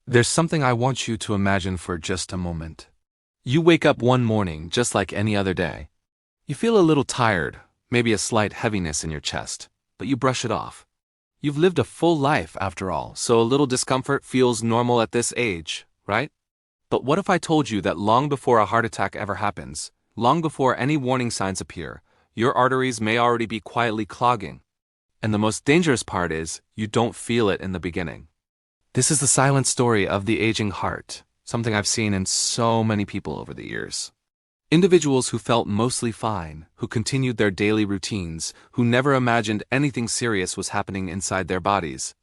There's something I want you to imagine for just a moment. You wake up one morning just like any other day. You feel a little tired, maybe a slight heaviness in your chest, but you brush it off. You've lived a full life after all, so a little discomfort feels normal at this age, right? But what if I told you that long before a heart attack ever happens, long before any warning signs appear, your arteries may already be quietly clogging? And the most dangerous part is, you don't feel it in the beginning. This is the silent story of the aging heart, something I've seen in so many people over the years. Individuals who felt mostly fine, who continued their daily routines, who never imagined anything serious was happening inside their bodies.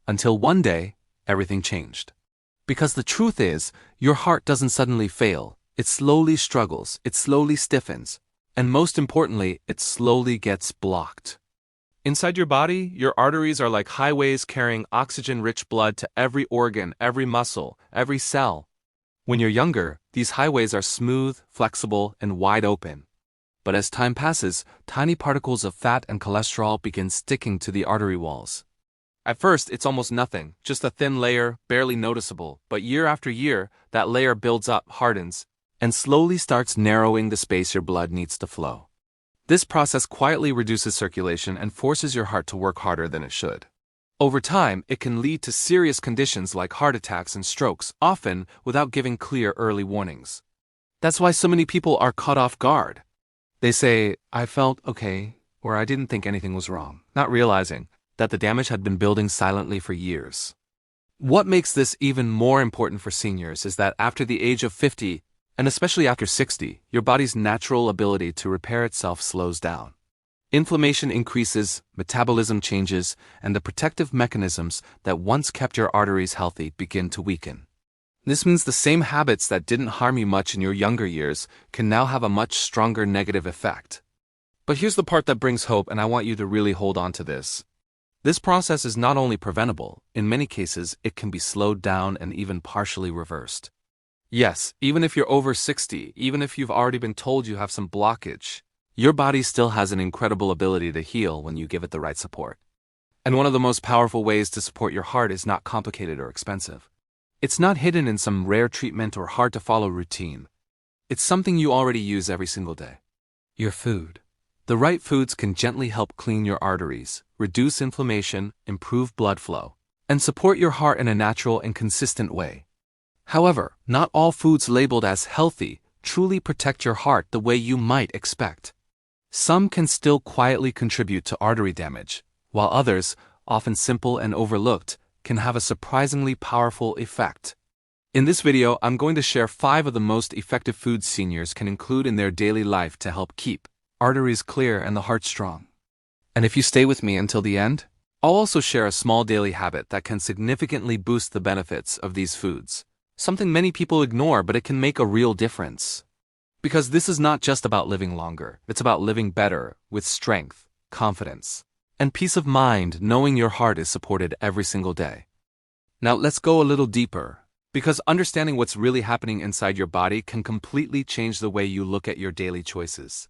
Until one day, everything changed. Because the truth is, your heart doesn't suddenly fail. It slowly struggles, it slowly stiffens, and most importantly, it slowly gets blocked. Inside your body, your arteries are like highways carrying oxygen-rich blood to every organ, every muscle, every cell. When you're younger, these highways are smooth, flexible, and wide open. But as time passes, tiny particles of fat and cholesterol begin sticking to the artery walls. At first, it's almost nothing, just a thin layer, barely noticeable, but year after year, that layer builds up, hardens, and slowly starts narrowing the space your blood needs to flow. This process quietly reduces circulation and forces your heart to work harder than it should. Over time, it can lead to serious conditions like heart attacks and strokes, often without giving clear early warnings. That's why so many people are caught off guard. They say, "I felt okay," or "I didn't think anything was wrong," not realizing that the damage had been building silently for years. What makes this even more important for seniors is that after the age of 50, and especially after 60, your body's natural ability to repair itself slows down. Inflammation increases, metabolism changes, and the protective mechanisms that once kept your arteries healthy begin to weaken. This means the same habits that didn't harm you much in your younger years can now have a much stronger negative effect. But here's the part that brings hope, and I want you to really hold on to this. This process is not only preventable, in many cases it can be slowed down and even partially reversed. Yes, even if you're over 60, even if you've already been told you have some blockage, your body still has an incredible ability to heal when you give it the right support. And one of the most powerful ways to support your heart is not complicated or expensive. It's not hidden in some rare treatment or hard-to-follow routine. It's something you already use every single day. Your food. The right foods can gently help clean your arteries, reduce inflammation, improve blood flow, and support your heart in a natural and consistent way. However, not all foods labeled as healthy truly protect your heart the way you might expect. Some can still quietly contribute to artery damage, while others, often simple and overlooked, can have a surprisingly powerful effect. In this video, I'm going to share 5 of the most effective foods seniors can include in their daily life to help keep arteries clear and the heart strong. And if you stay with me until the end, I'll also share a small daily habit that can significantly boost the benefits of these foods. Something many people ignore, but it can make a real difference. Because this is not just about living longer, it's about living better, with strength, confidence, and peace of mind, knowing your heart is supported every single day. Now let's go a little deeper, because understanding what's really happening inside your body can completely change the way you look at your daily choices.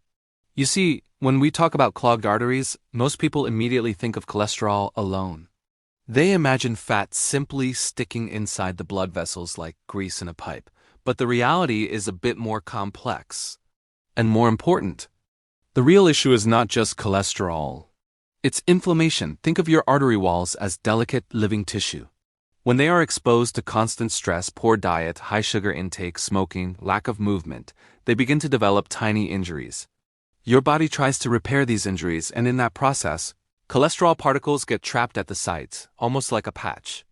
You see, when we talk about clogged arteries, most people immediately think of cholesterol alone. They imagine fat simply sticking inside the blood vessels like grease in a pipe, but the reality is a bit more complex. And more important, the real issue is not just cholesterol. It's inflammation. Think of your artery walls as delicate living tissue. When they are exposed to constant stress, poor diet, high sugar intake, smoking, lack of movement, they begin to develop tiny injuries. Your body tries to repair these injuries, and in that process, cholesterol particles get trapped at the sites, almost like a patch.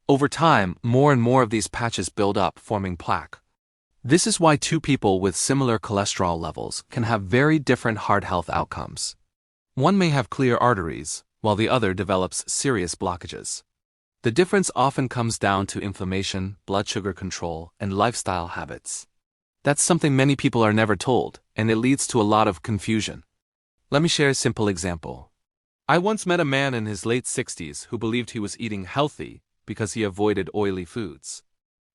Over time, more and more of these patches build up, forming plaque. This is why 2 people with similar cholesterol levels can have very different heart health outcomes. One may have clear arteries, while the other develops serious blockages. The difference often comes down to inflammation, blood sugar control, and lifestyle habits. That's something many people are never told, and it leads to a lot of confusion. Let me share a simple example. I once met a man in his late 60s who believed he was eating healthy because he avoided oily foods.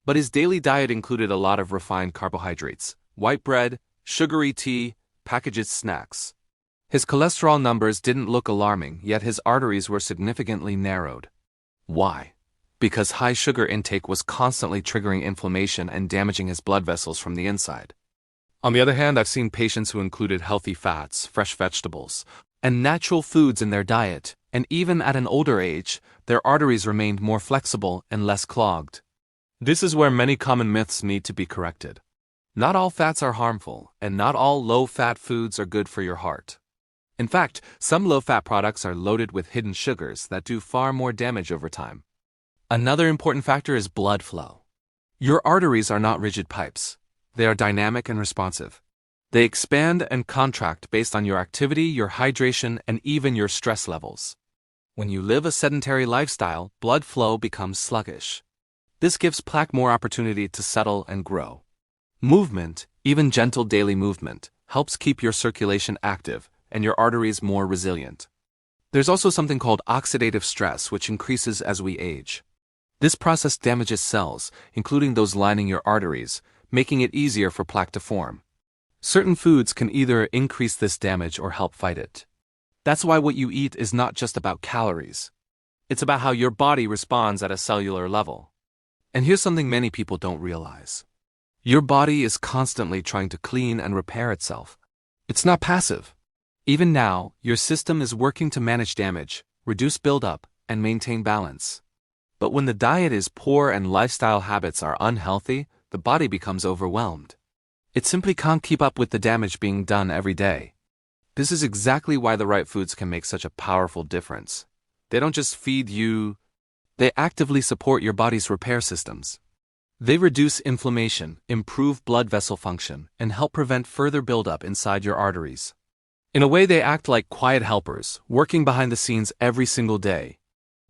But his daily diet included a lot of refined carbohydrates, white bread, sugary tea, packaged snacks. His cholesterol numbers didn't look alarming, yet his arteries were significantly narrowed. Why? because high sugar intake was constantly triggering inflammation and damaging his blood vessels from the inside. On the other hand, I've seen patients who included healthy fats, fresh vegetables, and natural foods in their diet, and even at an older age, their arteries remained more flexible and less clogged. This is where many common myths need to be corrected. Not all fats are harmful, and not all low-fat foods are good for your heart. In fact, some low-fat products are loaded with hidden sugars that do far more damage over time. Another important factor is blood flow. Your arteries are not rigid pipes. They are dynamic and responsive. They expand and contract based on your activity, your hydration, and even your stress levels. When you live a sedentary lifestyle, blood flow becomes sluggish. This gives plaque more opportunity to settle and grow. Movement, even gentle daily movement, helps keep your circulation active and your arteries more resilient. There's also something called oxidative stress, which increases as we age. This process damages cells, including those lining your arteries, making it easier for plaque to form. Certain foods can either increase this damage or help fight it. That's why what you eat is not just about calories. It's about how your body responds at a cellular level. And here's something many people don't realize. Your body is constantly trying to clean and repair itself. It's not passive. Even now, your system is working to manage damage, reduce buildup, and maintain balance. But when the diet is poor and lifestyle habits are unhealthy, the body becomes overwhelmed. It simply can't keep up with the damage being done every day. This is exactly why the right foods can make such a powerful difference. They don't just feed you, they actively support your body's repair systems. They reduce inflammation, improve blood vessel function, and help prevent further buildup inside your arteries. In a way, they act like quiet helpers, working behind the scenes every single day.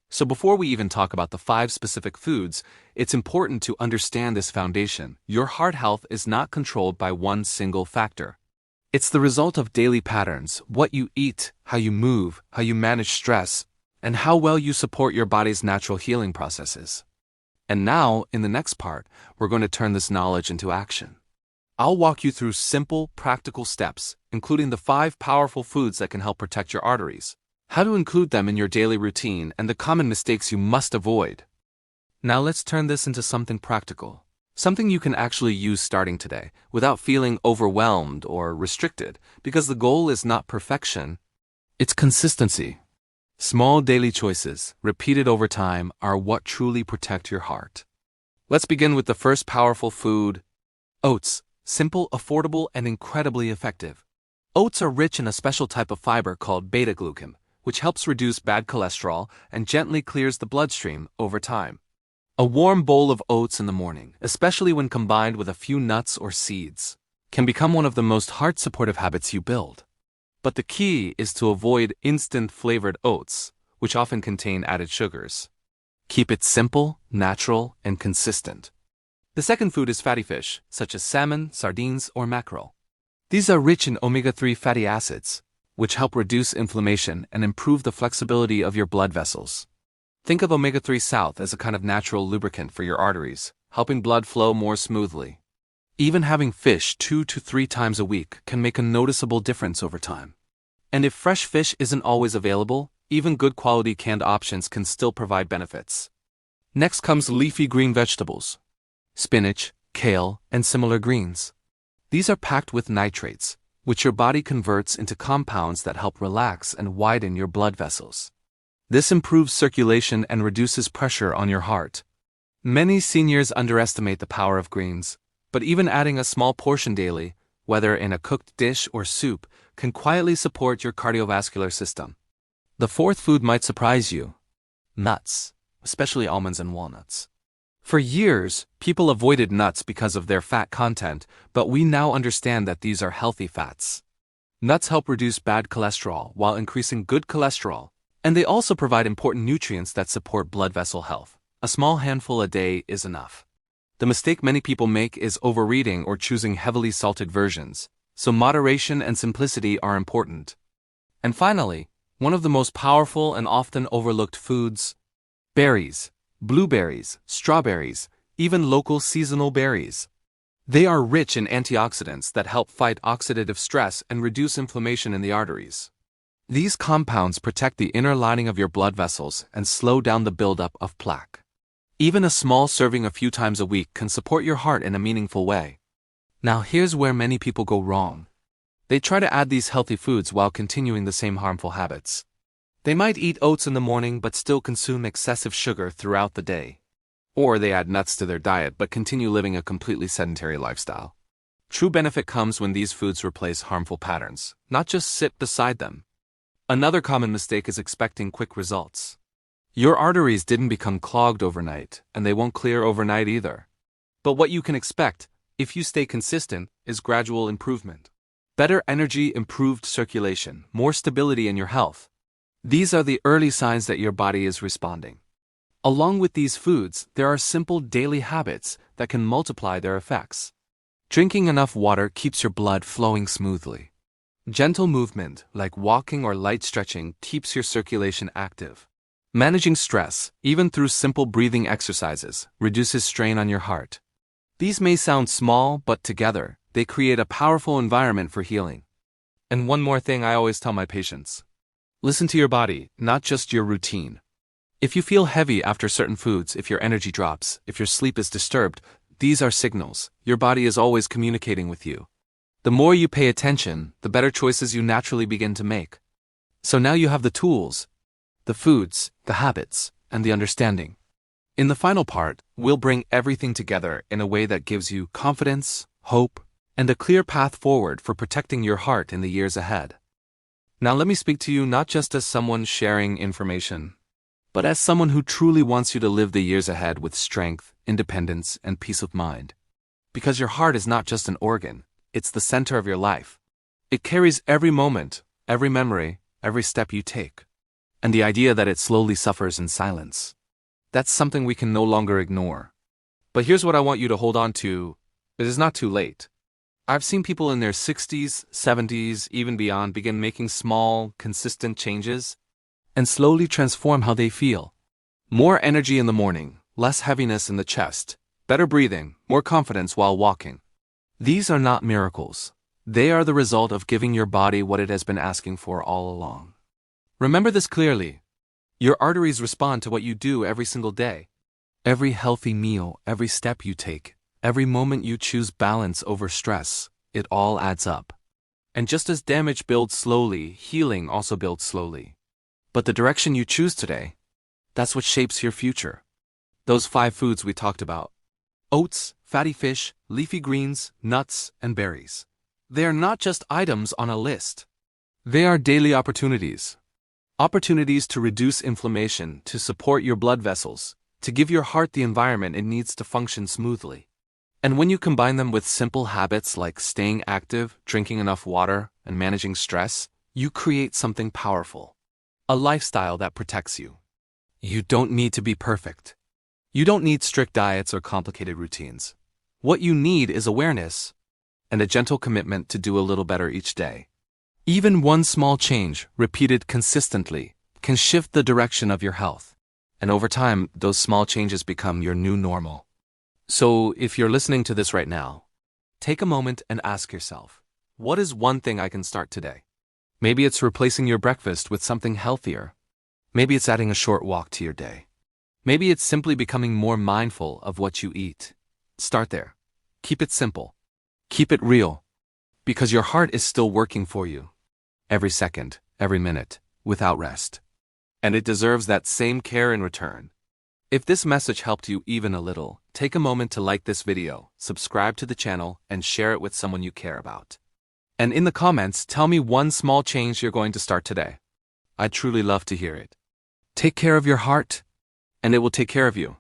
So before we even talk about the 5 specific foods, it's important to understand this foundation. Your heart health is not controlled by one single factor. It's the result of daily patterns, what you eat, how you move, how you manage stress, and how well you support your body's natural healing processes. And now, in the next part, we're going to turn this knowledge into action. I'll walk you through simple, practical steps, including the 5 powerful foods that can help protect your arteries, how to include them in your daily routine, and the common mistakes you must avoid. Now let's turn this into something practical, something you can actually use starting today, without feeling overwhelmed or restricted, because the goal is not perfection, it's consistency. Small daily choices, repeated over time, are what truly protect your heart. Let's begin with the first powerful food, oats. Simple, affordable, and incredibly effective. Oats are rich in a special type of fiber called beta-glucan, which helps reduce bad cholesterol and gently clears the bloodstream over time. A warm bowl of oats in the morning, especially when combined with a few nuts or seeds, can become one of the most heart-supportive habits you build. But the key is to avoid instant-flavored oats, which often contain added sugars. Keep it simple, natural, and consistent. The second food is fatty fish, such as salmon, sardines, or mackerel. These are rich in omega-3 fatty acids, which help reduce inflammation and improve the flexibility of your blood vessels. Think of omega-3 South as a kind of natural lubricant for your arteries, helping blood flow more smoothly. Even having fish 2 to 3 times a week can make a noticeable difference over time. And if fresh fish isn't always available, even good quality canned options can still provide benefits. Next comes leafy green vegetables. Spinach, kale, and similar greens. These are packed with nitrates, which your body converts into compounds that help relax and widen your blood vessels. This improves circulation and reduces pressure on your heart. Many seniors underestimate the power of greens, but even adding a small portion daily, whether in a cooked dish or soup, can quietly support your cardiovascular system. The fourth food might surprise you. Nuts, especially almonds and walnuts. For years, people avoided nuts because of their fat content, but we now understand that these are healthy fats. Nuts help reduce bad cholesterol while increasing good cholesterol, and they also provide important nutrients that support blood vessel health. A small handful a day is enough. The mistake many people make is overeating or choosing heavily salted versions, so moderation and simplicity are important. And finally, one of the most powerful and often overlooked foods, berries. Blueberries, strawberries, even local seasonal berries. They are rich in antioxidants that help fight oxidative stress and reduce inflammation in the arteries. These compounds protect the inner lining of your blood vessels and slow down the buildup of plaque. Even a small serving a few times a week can support your heart in a meaningful way. Now here's where many people go wrong. They try to add these healthy foods while continuing the same harmful habits. They might eat oats in the morning but still consume excessive sugar throughout the day. Or they add nuts to their diet but continue living a completely sedentary lifestyle. True benefit comes when these foods replace harmful patterns, not just sit beside them. Another common mistake is expecting quick results. Your arteries didn't become clogged overnight, and they won't clear overnight either. But what you can expect, if you stay consistent, is gradual improvement. Better energy, improved circulation, more stability in your health. These are the early signs that your body is responding. Along with these foods, there are simple daily habits that can multiply their effects. Drinking enough water keeps your blood flowing smoothly. Gentle movement, like walking or light stretching, keeps your circulation active. Managing stress, even through simple breathing exercises, reduces strain on your heart. These may sound small, but together, they create a powerful environment for healing. And one more thing I always tell my patients. Listen to your body, not just your routine. If you feel heavy after certain foods, if your energy drops, if your sleep is disturbed, these are signals. Your body is always communicating with you. The more you pay attention, the better choices you naturally begin to make. So now you have the tools, the foods, the habits, and the understanding. In the final part, we'll bring everything together in a way that gives you confidence, hope, and a clear path forward for protecting your heart in the years ahead. Now let me speak to you not just as someone sharing information, but as someone who truly wants you to live the years ahead with strength, independence, and peace of mind. Because your heart is not just an organ, it's the center of your life. It carries every moment, every memory, every step you take. And the idea that it slowly suffers in silence, that's something we can no longer ignore. But here's what I want you to hold on to. It is not too late. I've seen people in their 60s, 70s, even beyond begin making small, consistent changes and slowly transform how they feel. More energy in the morning, less heaviness in the chest, better breathing, more confidence while walking. These are not miracles. They are the result of giving your body what it has been asking for all along. Remember this clearly. Your arteries respond to what you do every single day. Every healthy meal, every step you take, every moment you choose balance over stress, it all adds up. And just as damage builds slowly, healing also builds slowly. But the direction you choose today, that's what shapes your future. Those 5 foods we talked about. Oats, fatty fish, leafy greens, nuts, and berries. They are not just items on a list. They are daily opportunities. Opportunities to reduce inflammation, to support your blood vessels, to give your heart the environment it needs to function smoothly. And when you combine them with simple habits like staying active, drinking enough water, and managing stress, you create something powerful. A lifestyle that protects you. You don't need to be perfect. You don't need strict diets or complicated routines. What you need is awareness and a gentle commitment to do a little better each day. Even one small change, repeated consistently, can shift the direction of your health. And over time, those small changes become your new normal. So, if you're listening to this right now, take a moment and ask yourself, what is one thing I can start today? Maybe it's replacing your breakfast with something healthier. Maybe it's adding a short walk to your day. Maybe it's simply becoming more mindful of what you eat. Start there. Keep it simple. Keep it real. Because your heart is still working for you. Every second, every minute, without rest. And it deserves that same care in return. If this message helped you even a little, take a moment to like this video, subscribe to the channel, and share it with someone you care about. And in the comments, tell me one small change you're going to start today. I'd truly love to hear it. Take care of your heart, and it will take care of you.